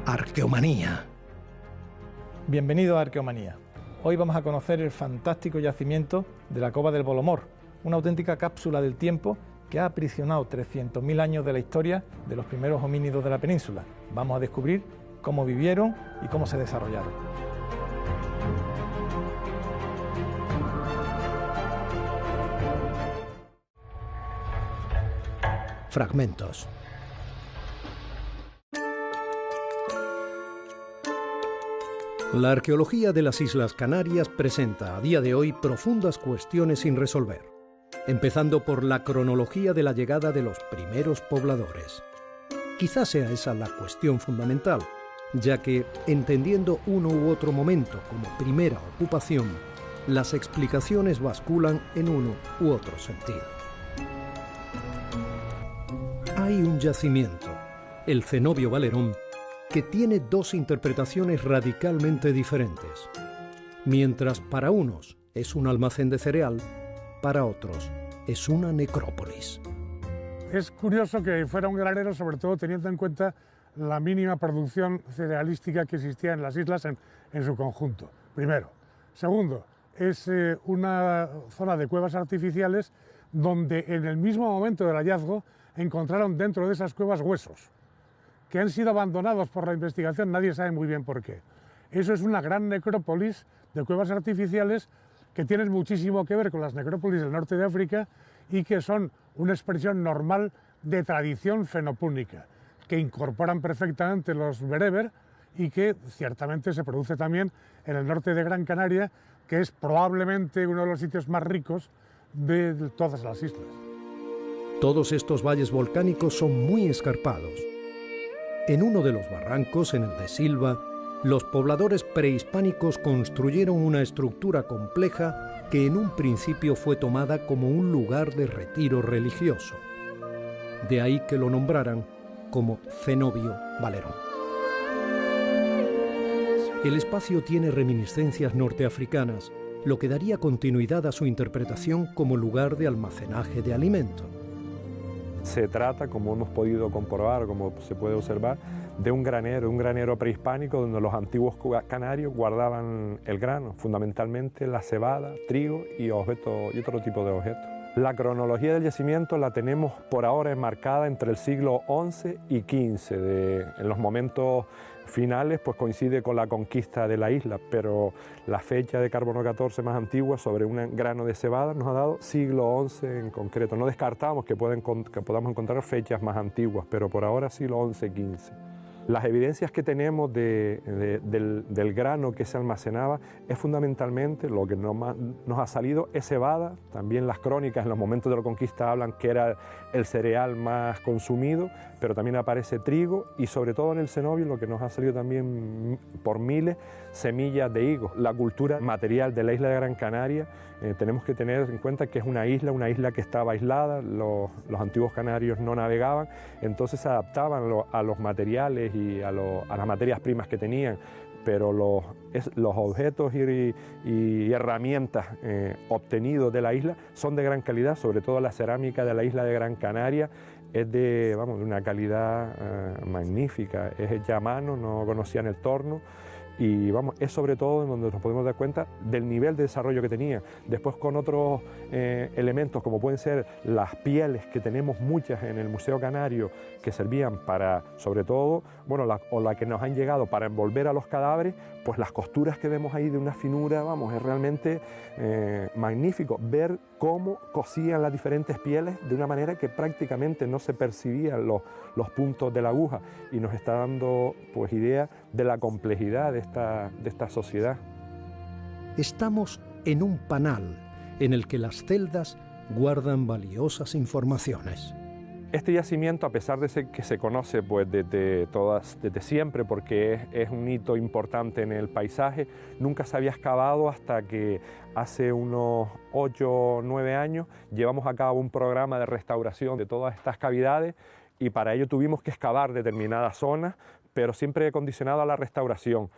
Arqueomanía. Bienvenido a Arqueomanía. Hoy vamos a conocer el fantástico yacimiento de la Cova del Bolomor, una auténtica cápsula del tiempo que ha aprisionado 300.000 años de la historia de los primeros homínidos de la península. Vamos a descubrir cómo vivieron y cómo se desarrollaron. Fragmentos. La arqueología de las Islas Canarias presenta a día de hoy profundas cuestiones sin resolver, empezando por la cronología de la llegada de los primeros pobladores. Quizás sea esa la cuestión fundamental, ya que, entendiendo uno u otro momento como primera ocupación, las explicaciones basculan en uno u otro sentido. Hay un yacimiento, el cenobio Valerón, que tiene dos interpretaciones radicalmente diferentes. Mientras para unos es un almacén de cereal, para otros es una necrópolis. Es curioso que fuera un granero, sobre todo teniendo en cuenta la mínima producción cerealística que existía en las islas en su conjunto, primero. Segundo, es una zona de cuevas artificiales donde en el mismo momento del hallazgo encontraron dentro de esas cuevas huesos que han sido abandonados por la investigación, nadie sabe muy bien por qué. Eso es una gran necrópolis de cuevas artificiales que tienen muchísimo que ver con las necrópolis del norte de África y que son una expresión normal de tradición fenopúnica, que incorporan perfectamente los bereber y que ciertamente se produce también en el norte de Gran Canaria, que es probablemente uno de los sitios más ricos de todas las islas. Todos estos valles volcánicos son muy escarpados. En uno de los barrancos, en el de Silva, los pobladores prehispánicos construyeron una estructura compleja que en un principio fue tomada como un lugar de retiro religioso. De ahí que lo nombraran como cenobio Valerón. El espacio tiene reminiscencias norteafricanas, lo que daría continuidad a su interpretación como lugar de almacenaje de alimentos. Se trata, como hemos podido comprobar, como se puede observar, de un granero prehispánico donde los antiguos canarios guardaban el grano, fundamentalmente la cebada, trigo y otro tipo de objetos. La cronología del yacimiento la tenemos por ahora enmarcada entre el siglo XI y XV. En los momentos finales pues coincide con la conquista de la isla, pero la fecha de carbono 14 más antigua sobre un grano de cebada nos ha dado siglo XI en concreto. No descartamos que podamos encontrar fechas más antiguas, pero por ahora siglo XI, XV. Las evidencias que tenemos del grano que se almacenaba es fundamentalmente lo que nos ha salido es cebada. También las crónicas en los momentos de la conquista hablan que era el cereal más consumido, pero también aparece trigo y sobre todo en el cenobio lo que nos ha salido también por miles, semillas de higos. La cultura material de la isla de Gran Canaria tenemos que tener en cuenta que es una isla que estaba aislada, los antiguos canarios no navegaban, entonces se adaptaban a los materiales y a las materias primas que tenían, pero los objetos y herramientas obtenidos de la isla son de gran calidad, sobre todo la cerámica de la isla de Gran Canaria es de una calidad magnífica, es hecha a mano, no conocían el torno. Y es sobre todo en donde nos podemos dar cuenta del nivel de desarrollo que tenía. Después con otros elementos como pueden ser las pieles, que tenemos muchas en el Museo Canario, que servían para, sobre todo, la que nos han llegado para envolver a los cadáveres, pues las costuras que vemos ahí de una finura, es realmente magnífico ver cómo cosían las diferentes pieles de una manera que prácticamente no se percibían los puntos de la aguja, y nos está dando pues idea de la complejidad de esta sociedad. Estamos en un panal en el que las celdas guardan valiosas informaciones. Este yacimiento, a pesar de que se conoce pues, desde siempre, porque es un hito importante en el paisaje, nunca se había excavado hasta que hace unos 8 o 9 años llevamos a cabo un programa de restauración de todas estas cavidades, y para ello tuvimos que excavar determinadas zonas, pero siempre condicionado a la restauración.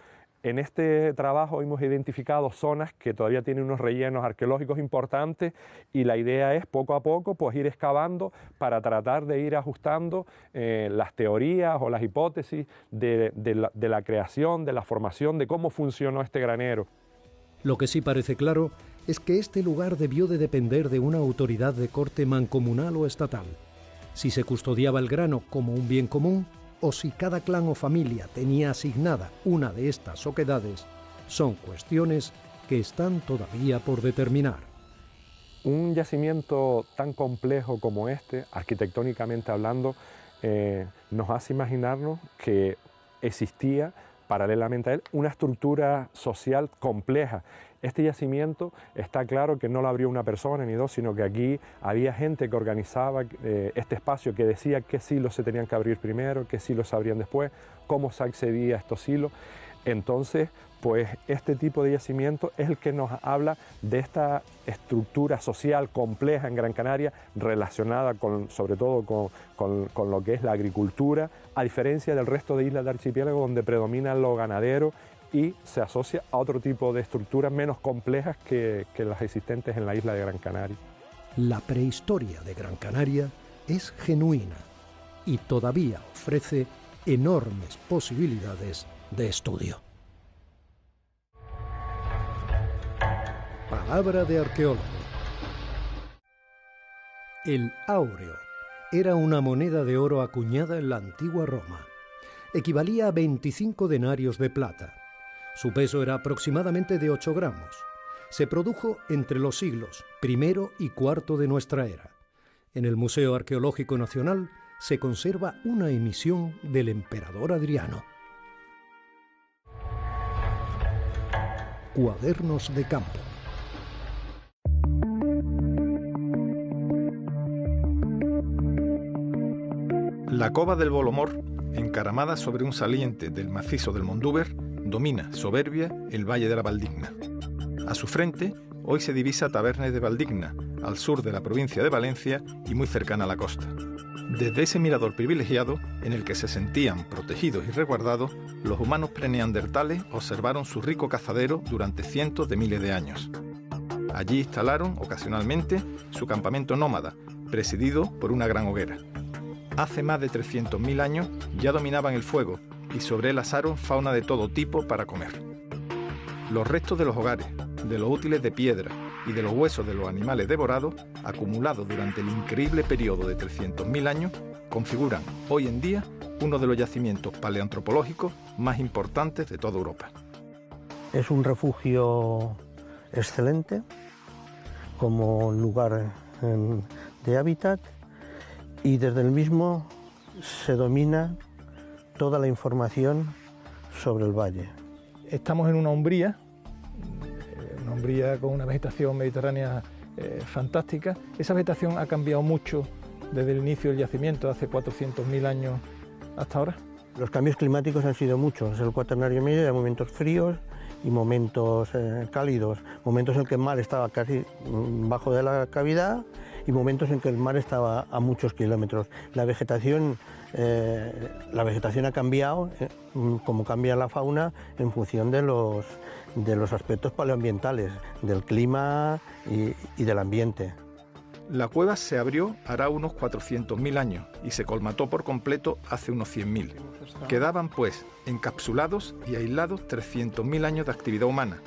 En este trabajo hemos identificado zonas que todavía tienen unos rellenos arqueológicos importantes y la idea es poco a poco pues ir excavando para tratar de ir ajustando las teorías o las hipótesis de la creación, de la formación, de cómo funcionó este granero. Lo que sí parece claro es que este lugar debió de depender de una autoridad de corte mancomunal o estatal. Si se custodiaba el grano como un bien común, o si cada clan o familia tenía asignada una de estas oquedades, son cuestiones que están todavía por determinar. Un yacimiento tan complejo como este, arquitectónicamente hablando, nos hace imaginarnos que existía paralelamente a él una estructura social compleja. Este yacimiento está claro que no lo abrió una persona ni dos, sino que aquí había gente que organizaba este espacio, que decía qué silos se tenían que abrir primero, qué silos se abrían después, cómo se accedía a estos silos. Entonces, pues este tipo de yacimiento es el que nos habla de esta estructura social compleja en Gran Canaria, relacionada sobre todo con lo que es la agricultura, a diferencia del resto de islas de archipiélago donde predomina lo ganadero y se asocia a otro tipo de estructuras menos complejas que las existentes en la isla de Gran Canaria. La prehistoria de Gran Canaria es genuina y todavía ofrece enormes posibilidades de estudio. Palabra de arqueólogo. El áureo era una moneda de oro acuñada en la antigua Roma. Equivalía a 25 denarios de plata. Su peso era aproximadamente de 8 gramos. Se produjo entre los siglos I y IV de nuestra era. En el Museo Arqueológico Nacional se conserva una emisión del emperador Adriano. Cuadernos de campo. La cova del Bolomor, encaramada sobre un saliente del macizo del Mondúber, domina, soberbia, el valle de la Valdigna. A su frente, hoy se divisa Tabernes de Valdigna, al sur de la provincia de Valencia y muy cercana a la costa. Desde ese mirador privilegiado, en el que se sentían protegidos y resguardados, los humanos preneandertales observaron su rico cazadero durante cientos de miles de años. Allí instalaron, ocasionalmente, su campamento nómada, presidido por una gran hoguera. Hace más de 300.000 años ya dominaban el fuego y sobre él asaron fauna de todo tipo para comer. Los restos de los hogares, de los útiles de piedra y de los huesos de los animales devorados, acumulados durante el increíble periodo de 300.000 años, configuran hoy en día uno de los yacimientos paleoantropológicos más importantes de toda Europa. Es un refugio excelente como lugar de hábitat, y desde el mismo se domina toda la información sobre el valle. Estamos en una umbría con una vegetación mediterránea fantástica. Esa vegetación ha cambiado mucho desde el inicio del yacimiento, hace 400.000 años hasta ahora. Los cambios climáticos han sido muchos, el cuaternario medio de momentos fríos y momentos cálidos, momentos en que el mar estaba casi bajo de la cavidad y momentos en que el mar estaba a muchos kilómetros. La vegetación ha cambiado, como cambia la fauna, en función de los aspectos paleoambientales, del clima y del ambiente. La cueva se abrió hará unos 400.000 años y se colmató por completo hace unos 100.000. Quedaban, pues, encapsulados y aislados 300.000 años de actividad humana,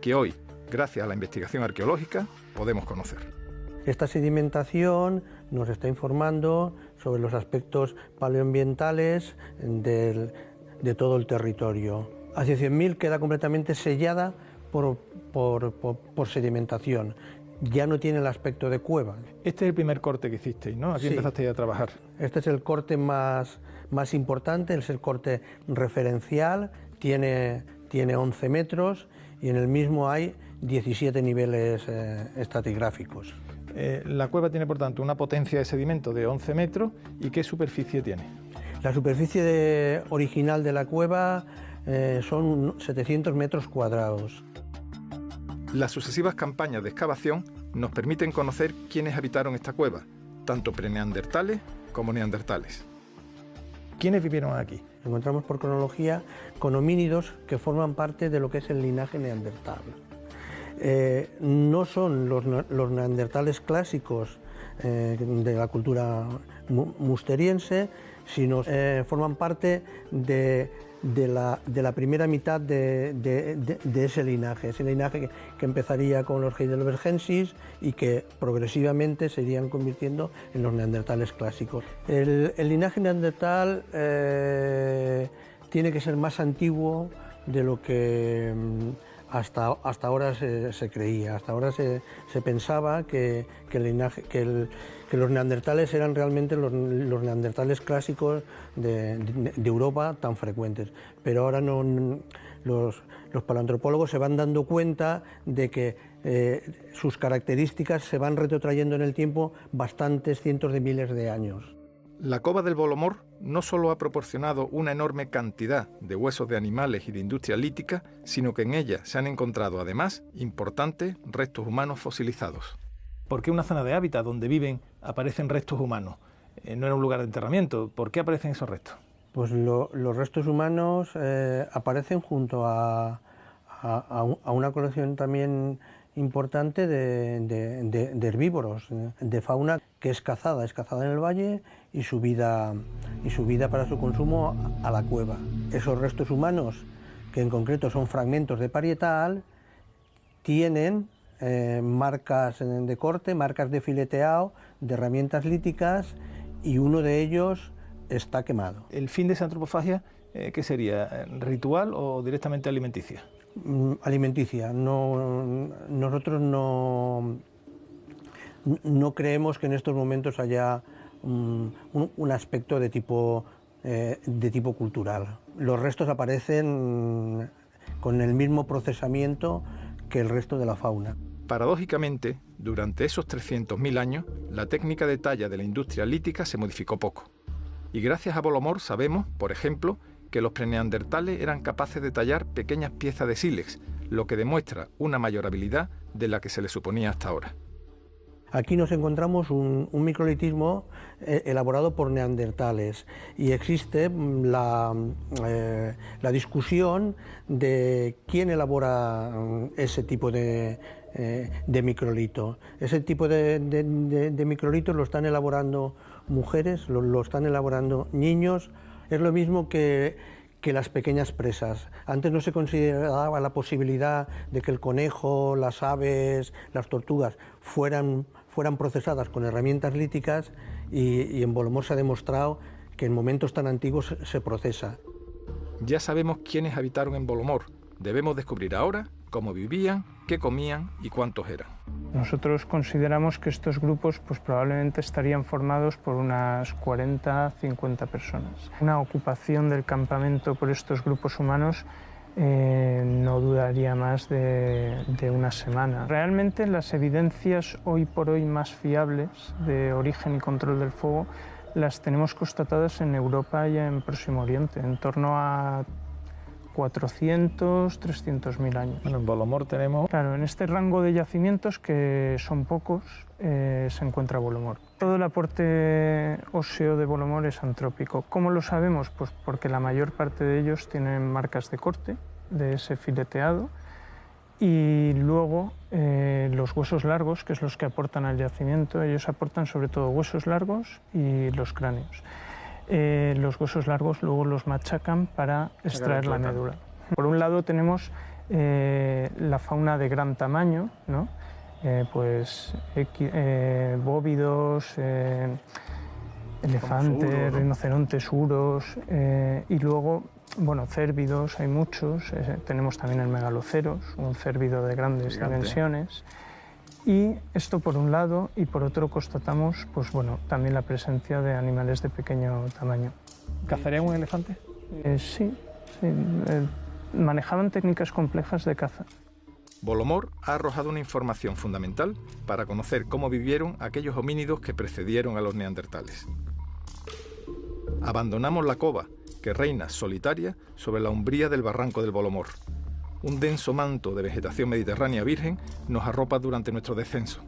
que hoy, gracias a la investigación arqueológica, podemos conocer. Esta sedimentación nos está informando sobre los aspectos paleoambientales de todo el territorio. Hacia 100.000 queda completamente sellada por sedimentación. Ya no tiene el aspecto de cueva. Este es el primer corte que hicisteis, ¿no? Aquí sí. Empezasteis a trabajar. Este es el corte más importante, es el corte referencial, tiene 11 metros y en el mismo hay 17 niveles estratigráficos. La cueva tiene, por tanto, una potencia de sedimento de 11 metros. ¿Y qué superficie tiene? La superficie original de la cueva son 700 metros cuadrados. Las sucesivas campañas de excavación nos permiten conocer quiénes habitaron esta cueva, tanto preneandertales como neandertales. ¿Quiénes vivieron aquí? Encontramos por cronología con homínidos que forman parte de lo que es el linaje neandertal. No son los neandertales clásicos de la cultura musteriense, sino forman parte de la primera mitad de ese linaje que empezaría con los heidelbergensis y que progresivamente se irían convirtiendo en los neandertales clásicos. El linaje neandertal tiene que ser más antiguo de lo que hasta ahora se creía. Hasta ahora se pensaba que los neandertales eran realmente los neandertales clásicos de Europa tan frecuentes. Pero ahora los paleoantropólogos se van dando cuenta de que sus características se van retrotrayendo en el tiempo bastantes cientos de miles de años. La cova del Bolomor no solo ha proporcionado una enorme cantidad de huesos de animales y de industria lítica, sino que en ella se han encontrado además importantes restos humanos fosilizados. ¿Por qué una zona de hábitat donde viven aparecen restos humanos? No era un lugar de enterramiento. ¿Por qué aparecen esos restos? Pues los restos humanos aparecen junto a una colección también importante de herbívoros, de fauna que es cazada en el valle y subida para su consumo a la cueva. Esos restos humanos, que en concreto son fragmentos de parietal, tienen marcas de corte, marcas de fileteado, de herramientas líticas, y uno de ellos está quemado. ¿El fin de esa antropofagia qué sería? ¿Ritual o directamente alimenticia? Alimenticia. Nosotros no creemos que en estos momentos haya un aspecto de tipo cultural. Los restos aparecen con el mismo procesamiento que el resto de la fauna. Paradójicamente, durante esos 300.000 años, la técnica de talla de la industria lítica se modificó poco. Y gracias a Bolomor sabemos, por ejemplo, que los preneandertales eran capaces de tallar pequeñas piezas de sílex, lo que demuestra una mayor habilidad de la que se le suponía hasta ahora. Aquí nos encontramos un microlitismo elaborado por neandertales y existe la discusión de quién elabora ese tipo de microlito. Ese tipo de microlitos lo están elaborando mujeres, lo están elaborando niños. Es lo mismo que las pequeñas presas. Antes no se consideraba la posibilidad de que el conejo, las aves, las tortugas fueran procesadas con herramientas líticas y en Bolomor se ha demostrado que en momentos tan antiguos se procesa. Ya sabemos quiénes habitaron en Bolomor. Debemos descubrir ahora cómo vivían, qué comían y cuántos eran. Nosotros consideramos que estos grupos pues, probablemente estarían formados por unas 40-50 personas. Una ocupación del campamento por estos grupos humanos no duraría más de una semana. Realmente las evidencias hoy por hoy más fiables de origen y control del fuego las tenemos constatadas en Europa y en Próximo Oriente, en torno a 400-300.000 años. Bueno, en Bolomor tenemos... Claro, en este rango de yacimientos, que son pocos, se encuentra Bolomor. Todo el aporte óseo de Bolomor es antrópico. ¿Cómo lo sabemos? Pues porque la mayor parte de ellos tienen marcas de corte, de ese fileteado, y luego los huesos largos, que es los que aportan al yacimiento, ellos aportan sobre todo huesos largos y los cráneos. Los huesos largos luego los machacan para extraer la médula. Por un lado tenemos la fauna de gran tamaño, ¿no? Bóvidos, elefantes, rinocerontes, uros, y luego, bueno, cérvidos, hay muchos. Tenemos también el megaloceros, un cérvido de grandes dimensiones. Y esto por un lado, y por otro constatamos pues, bueno, también la presencia de animales de pequeño tamaño. ¿Cazarían un elefante? Sí. Manejaban técnicas complejas de caza. Bolomor ha arrojado una información fundamental para conocer cómo vivieron aquellos homínidos que precedieron a los neandertales. Abandonamos la cova, que reina solitaria sobre la umbría del barranco del Bolomor. Un denso manto de vegetación mediterránea virgen nos arropa durante nuestro descenso.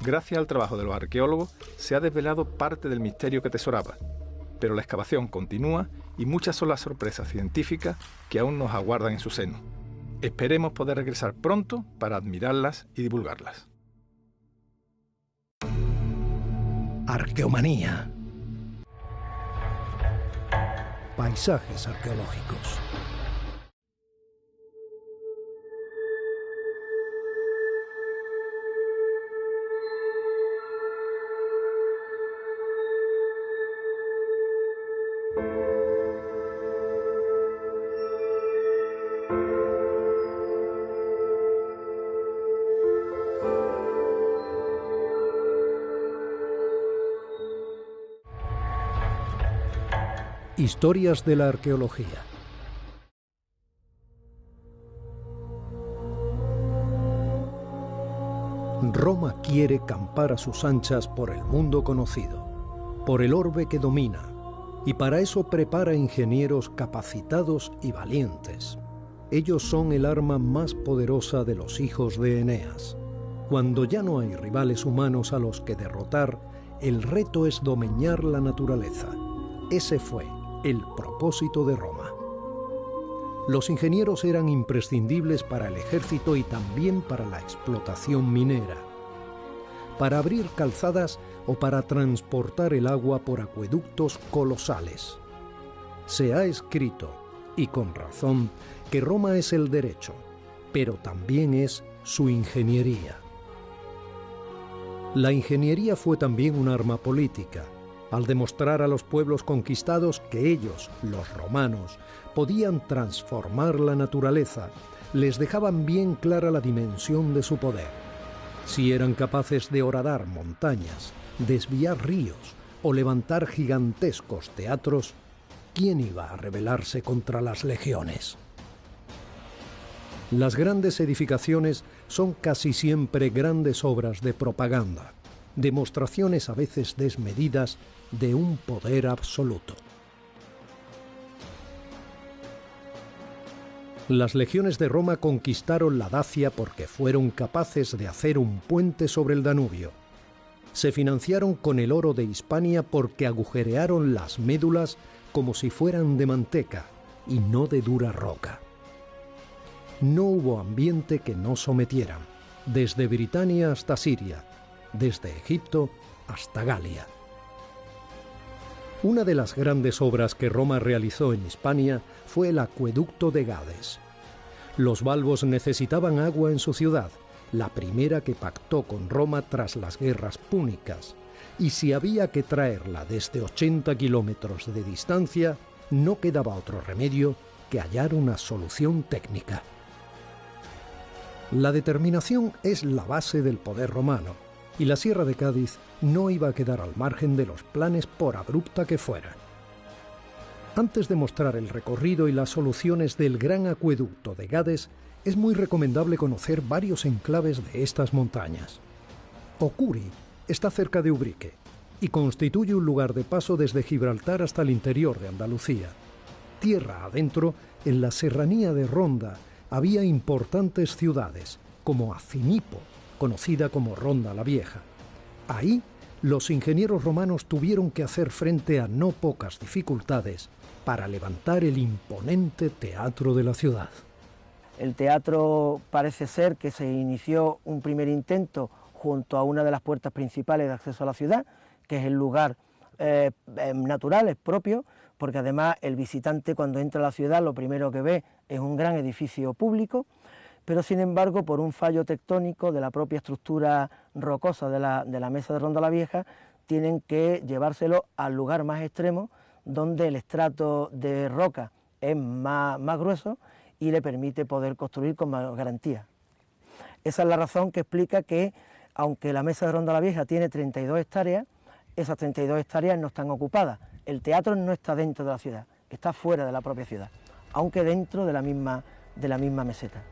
Gracias al trabajo de los arqueólogos se ha desvelado parte del misterio que atesoraba. pero la excavación continúa y muchas son las sorpresas científicas que aún nos aguardan en su seno. Esperemos poder regresar pronto para admirarlas y divulgarlas. Arqueomanía. Paisajes arqueológicos. Historias de la arqueología. Roma quiere campar a sus anchas por el mundo conocido, por el orbe que domina, y para eso prepara ingenieros capacitados y valientes. Ellos son el arma más poderosa de los hijos de Eneas. Cuando ya no hay rivales humanos a los que derrotar, el reto es domeñar la naturaleza. Ese fue el propósito de Roma. Los ingenieros eran imprescindibles para el ejército y también para la explotación minera, para abrir calzadas o para transportar el agua por acueductos colosales. Se ha escrito, y con razón, que Roma es el derecho, pero también es su ingeniería. La ingeniería fue también un arma política, al demostrar a los pueblos conquistados que ellos, los romanos, podían transformar la naturaleza, les dejaban bien clara la dimensión de su poder. Si eran capaces de horadar montañas, desviar ríos o levantar gigantescos teatros, ¿quién iba a rebelarse contra las legiones? Las grandes edificaciones son casi siempre grandes obras de propaganda, demostraciones a veces desmedidas de un poder absoluto. Las legiones de Roma conquistaron la Dacia porque fueron capaces de hacer un puente sobre el Danubio. Se financiaron con el oro de Hispania porque agujerearon las médulas como si fueran de manteca y no de dura roca. No hubo ambiente que no sometieran, desde Britania hasta Siria, desde Egipto hasta Galia. Una de las grandes obras que Roma realizó en Hispania fue el acueducto de Gades. Los balbos necesitaban agua en su ciudad, la primera que pactó con Roma tras las guerras púnicas, y si había que traerla desde 80 kilómetros de distancia, no quedaba otro remedio que hallar una solución técnica. La determinación es la base del poder romano, y la Sierra de Cádiz no iba a quedar al margen de los planes por abrupta que fuera. Antes de mostrar el recorrido y las soluciones del gran acueducto de Gades, es muy recomendable conocer varios enclaves de estas montañas. Ocuri está cerca de Ubrique y constituye un lugar de paso desde Gibraltar hasta el interior de Andalucía. Tierra adentro, en la serranía de Ronda, había importantes ciudades, como Acinipo, conocida como Ronda la Vieja. Ahí, los ingenieros romanos tuvieron que hacer frente a no pocas dificultades para levantar el imponente teatro de la ciudad. El teatro parece ser que se inició un primer intento junto a una de las puertas principales de acceso a la ciudad, que es el lugar natural, es propio, porque además el visitante cuando entra a la ciudad lo primero que ve es un gran edificio público, pero sin embargo por un fallo tectónico de la propia estructura rocosa de la mesa de Ronda la Vieja, tienen que llevárselo al lugar más extremo, donde el estrato de roca es más grueso y le permite poder construir con más garantía. Esa es la razón que explica que, aunque la mesa de Ronda la Vieja tiene 32 hectáreas, esas 32 hectáreas no están ocupadas. El teatro no está dentro de la ciudad, está fuera de la propia ciudad, aunque dentro de la misma meseta.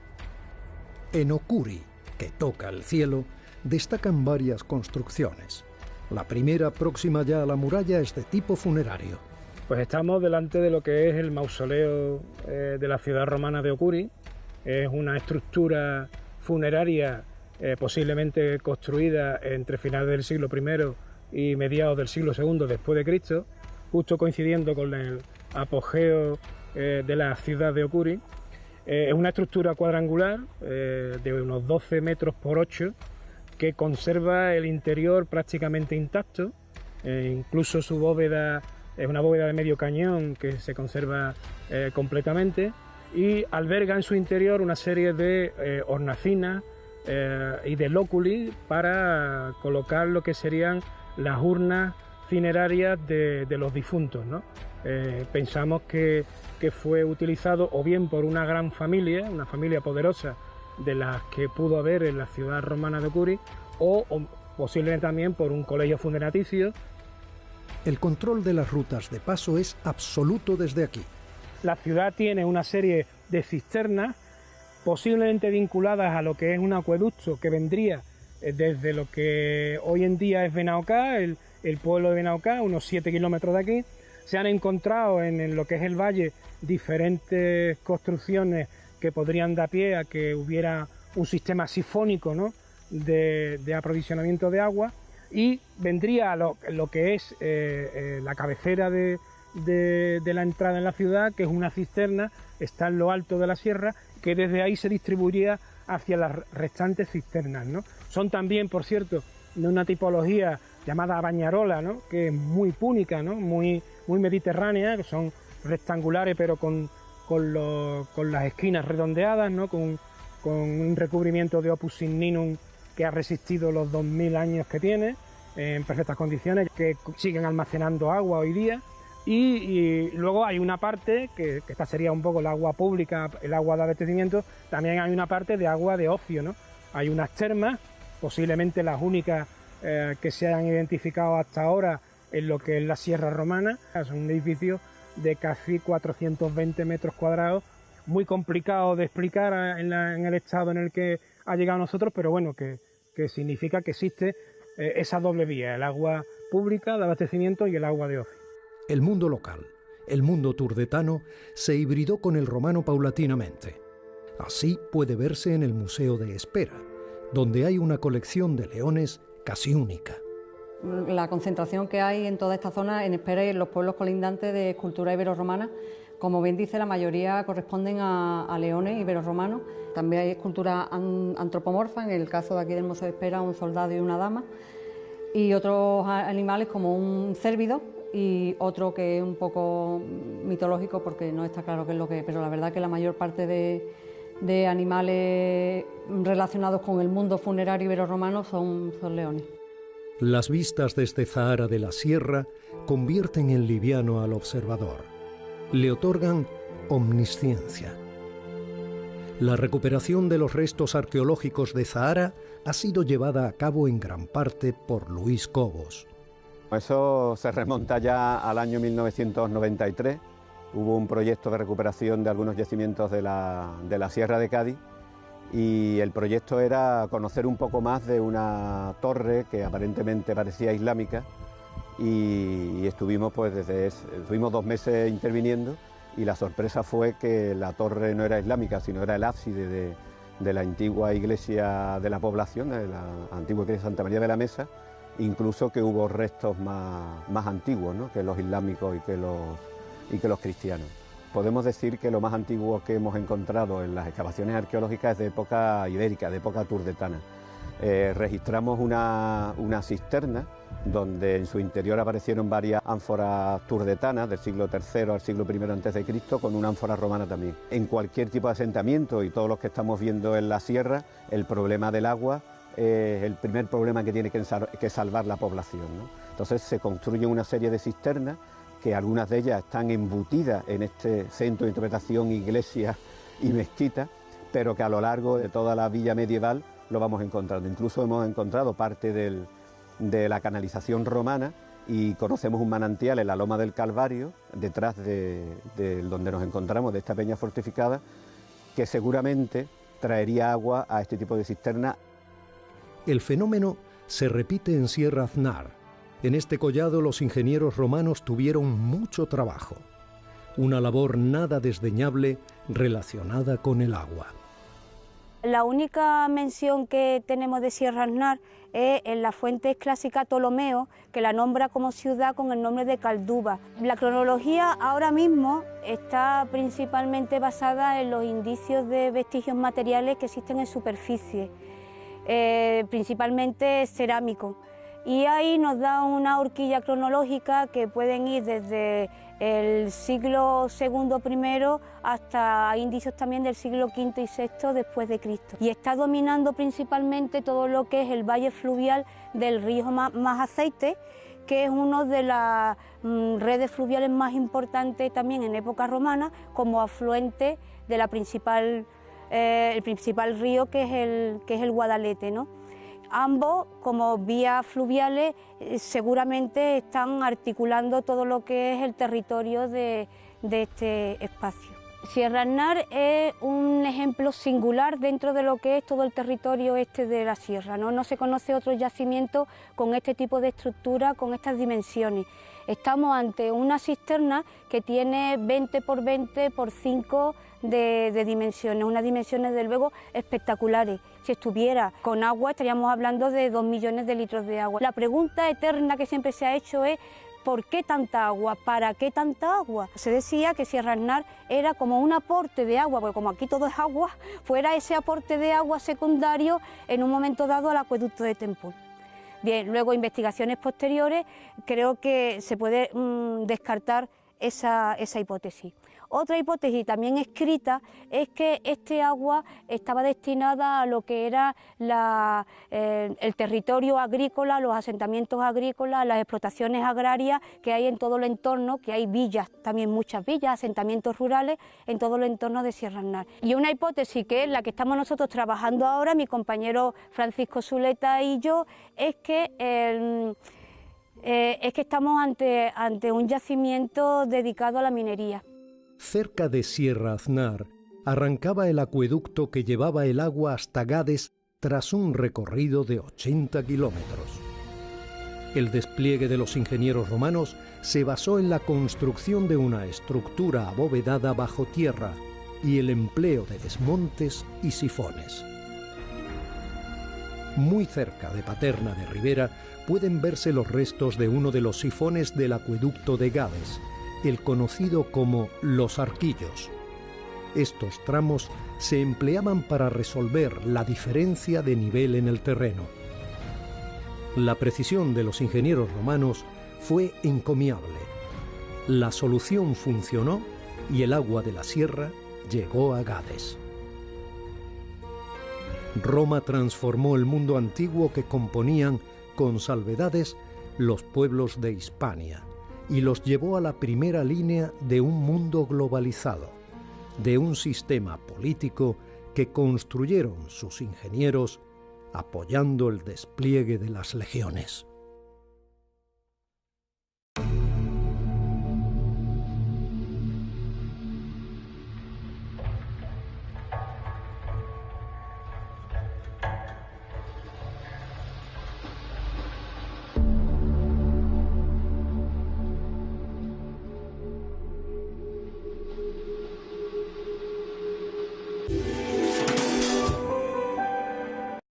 En Ocuri, que toca el cielo, destacan varias construcciones. La primera, próxima ya a la muralla, es de tipo funerario. Pues estamos delante de lo que es el mausoleo de la ciudad romana de Ocuri. Es una estructura funeraria posiblemente construida entre finales del siglo I y mediados del siglo II después de Cristo, justo coincidiendo con el apogeo de la ciudad de Ocuri. Es una estructura cuadrangular de unos 12 metros por 8 que conserva el interior prácticamente intacto, incluso su bóveda es una bóveda de medio cañón que se conserva completamente, y alberga en su interior una serie de hornacinas y de lóculi para colocar lo que serían las urnas funerarias de los difuntos, ¿no? Pensamos que fue utilizado o bien por una gran familia, una familia poderosa de las que pudo haber en la ciudad romana de Ocuri, o posiblemente también por un colegio funerario. El control de las rutas de paso es absoluto desde aquí. La ciudad tiene una serie de cisternas, posiblemente vinculadas a lo que es un acueducto que vendría desde lo que hoy en día es Benaocá, el pueblo de Benaocá, unos 7 kilómetros de aquí. Se han encontrado en lo que es el valle diferentes construcciones que podrían dar pie a que hubiera un sistema sifónico, ¿no?, de aprovisionamiento de agua, y vendría a lo que es la cabecera de la entrada en la ciudad, que es una cisterna, está en lo alto de la sierra, que desde ahí se distribuiría hacia las restantes cisternas, ¿no? Son también, por cierto, de una tipología llamada bañarola, ¿no?, que es muy púnica, ¿no?, muy mediterránea, que son rectangulares pero con las esquinas redondeadas, ¿no?, con un recubrimiento de opus signinum que ha resistido los 2000 años que tiene, en perfectas condiciones, que siguen almacenando agua hoy día. Y luego hay una parte, que esta sería un poco el agua pública, el agua de abastecimiento, también hay una parte de agua de ocio, ¿no? Hay unas termas, posiblemente las únicas que se han identificado hasta ahora en lo que es la Sierra Romana. Es un edificio de casi 420 metros cuadrados, muy complicado de explicar en el estado en el que ha llegado a nosotros, pero bueno, que significa que existe esa doble vía, el agua pública de abastecimiento y el agua de ocio. El mundo local, el mundo turdetano, se hibridó con el romano paulatinamente. Así puede verse en el Museo de Espera, donde hay una colección de leones casi única. La concentración que hay en toda esta zona, en Espera y en los pueblos colindantes de escultura ibero-romana, como bien dice, la mayoría corresponden a leones ibero-romanos. También hay escultura antropomorfa, en el caso de aquí del Museo de Espera, un soldado y una dama, y otros animales como un cérvido y otro que es un poco mitológico porque no está claro qué es lo que es, pero la verdad que la mayor parte de animales relacionados con el mundo funerario ibero-romano son leones. Las vistas desde Zahara de la Sierra convierten en liviano al observador. Le otorgan omnisciencia. La recuperación de los restos arqueológicos de Zahara ha sido llevada a cabo en gran parte por Luis Cobos. Eso se remonta ya al año 1993. Hubo un proyecto de recuperación de algunos yacimientos de la Sierra de Cádiz, y el proyecto era conocer un poco más de una torre que aparentemente parecía islámica, y estuvimos 2 meses interviniendo, y la sorpresa fue que la torre no era islámica, sino era el ábside de la antigua iglesia de la población, de la antigua iglesia Santa María de la Mesa, incluso que hubo restos más antiguos, ¿no?, que los islámicos y que los cristianos. Podemos decir que lo más antiguo que hemos encontrado en las excavaciones arqueológicas es de época ibérica, de época turdetana. Registramos una cisterna donde en su interior aparecieron varias ánforas turdetanas del siglo III al siglo I a.C., con una ánfora romana también. En cualquier tipo de asentamiento, y todos los que estamos viendo en la sierra, el problema del agua es el primer problema que tiene que salvar la población, ¿no? Entonces se construye una serie de cisternas, que algunas de ellas están embutidas en este centro de interpretación, iglesia y mezquita, pero que a lo largo de toda la villa medieval lo vamos encontrando. Incluso hemos encontrado parte de la canalización romana, y conocemos un manantial en la Loma del Calvario, detrás de donde nos encontramos, de esta peña fortificada, que seguramente traería agua a este tipo de cisterna. El fenómeno se repite en Sierra Aznar. En este collado los ingenieros romanos tuvieron mucho trabajo, una labor nada desdeñable relacionada con el agua. La única mención que tenemos de Sierra Aznar es en la fuente clásica Ptolomeo, que la nombra como ciudad con el nombre de Calduba. La cronología ahora mismo está principalmente basada en los indicios de vestigios materiales que existen en superficie, principalmente cerámicos. Y ahí nos da una horquilla cronológica que pueden ir desde el siglo II primero hasta indicios también del siglo V y VI después de Cristo. Y está dominando principalmente todo lo que es el valle fluvial del río Majaceite, que es una de las redes fluviales más importantes también en época romana, como afluente de la el principal río que es el Guadalete, ¿no? Ambos, como vías fluviales, seguramente están articulando todo lo que es el territorio de este espacio. Sierra Aznar es un ejemplo singular dentro de lo que es todo el territorio este de la sierra, ¿no? No se conoce otro yacimiento con este tipo de estructura, con estas dimensiones. Estamos ante una cisterna que tiene 20 por 20 por 5 de dimensiones, unas dimensiones desde luego espectaculares. Si estuviera con agua estaríamos hablando de 2 millones de litros de agua. La pregunta eterna que siempre se ha hecho es ¿por qué tanta agua? ¿Para qué tanta agua? Se decía que Sierra Aznar era como un aporte de agua, porque como aquí todo es agua, fuera ese aporte de agua secundario en un momento dado al acueducto de Tempón. Bien, luego investigaciones posteriores creo que se puede descartar esa hipótesis. Otra hipótesis también escrita es que este agua estaba destinada a lo que era el territorio agrícola, los asentamientos agrícolas, las explotaciones agrarias que hay en todo el entorno, que hay villas, también muchas villas, asentamientos rurales en todo el entorno de Sierra Aznar. Y una hipótesis que es la que estamos nosotros trabajando ahora, mi compañero Francisco Zuleta y yo, es que estamos ante un yacimiento dedicado a la minería. Cerca de Sierra Aznar arrancaba el acueducto que llevaba el agua hasta Gades tras un recorrido de 80 kilómetros. El despliegue de los ingenieros romanos se basó en la construcción de una estructura abovedada bajo tierra y el empleo de desmontes y sifones. Muy cerca de Paterna de Ribera pueden verse los restos de uno de los sifones del acueducto de Gades, el conocido como Los Arquillos. Estos tramos se empleaban para resolver la diferencia de nivel en el terreno. La precisión de los ingenieros romanos fue encomiable. La solución funcionó y el agua de la sierra llegó a Gades. Roma transformó el mundo antiguo que componían, con salvedades, los pueblos de Hispania, y los llevó a la primera línea de un mundo globalizado, de un sistema político que construyeron sus ingenieros apoyando el despliegue de las legiones.